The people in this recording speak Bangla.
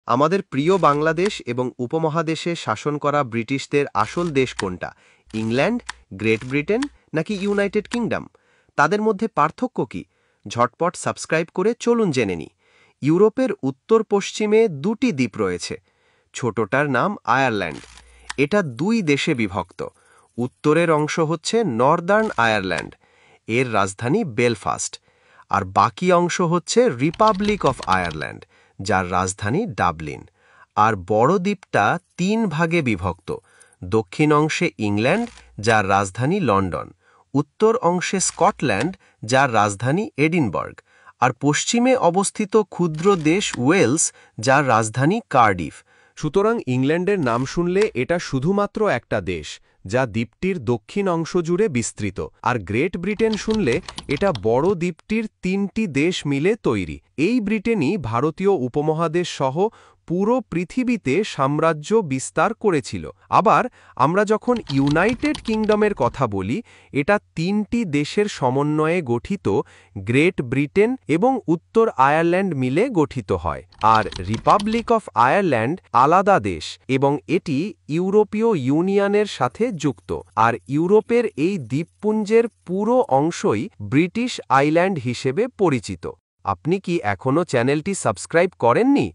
আমাদের প্রিয় বাংলাদেশ এবং উপমহাদেশে শাসন করা ব্রিটিশদের আসল দেশ কোনটা? ইংল্যান্ড, গ্রেট ব্রিটেন নাকি ইউনাইটেড কিংডম? তাদের মধ্যে পার্থক্য কি? ঝটপট সাবস্ক্রাইব করে চলুন জেনে নিই। ইউরোপের উত্তর পশ্চিমে দুটি দ্বীপ রয়েছে। ছোটটার নাম আয়ারল্যান্ড। এটা দুই দেশে বিভক্ত। উত্তরের অংশ হচ্ছে নর্দার্ন আয়ারল্যান্ড, এর রাজধানী বেলফাস্ট, আর বাকি অংশ হচ্ছে রিপাবলিক অফ আয়ারল্যান্ড, যার রাজধানী ডাবলিন। আর বড় দ্বীপটা তিন ভাগে বিভক্ত। দক্ষিণ অংশে ইংল্যান্ড, যার রাজধানী লন্ডন, উত্তর অংশে স্কটল্যান্ড, যার রাজধানী এডিনবার্গ, আর পশ্চিমে অবস্থিত ক্ষুদ্র দেশ ওয়েলস, যার রাজধানী কার্ডিফ। সুতরাং ইংল্যান্ডের নাম শুনলে এটা শুধুমাত্র একটা দেশ, যা দ্বীপটির দক্ষিণ অংশ জুড়ে বিস্তৃত, আর গ্রেট ব্রিটেন শুনলে এটা বড় দ্বীপটির তিনটি দেশ মিলে তৈরি। এই ব্রিটেনই ভারতীয় উপমহাদেশ সহ পুরো পৃথিবীতে সাম্রাজ্য বিস্তার করেছিল। আবার আমরা যখন ইউনাইটেড কিংডমের কথা বলি, এটা তিনটি দেশের সমন্বয়ে গঠিত গ্রেট ব্রিটেন এবং উত্তর আয়ারল্যান্ড মিলে গঠিত হয়। আর রিপাবলিক অফ আয়ারল্যান্ড আলাদা দেশ এবং এটি ইউরোপীয় ইউনিয়নের সাথে যুক্ত। আর ইউরোপের এই দ্বীপপুঞ্জের পুরো অংশই ব্রিটিশ আইল্যান্ড হিসেবে পরিচিত। আপনি কি এখনও চ্যানেলটি সাবস্ক্রাইব করেননি?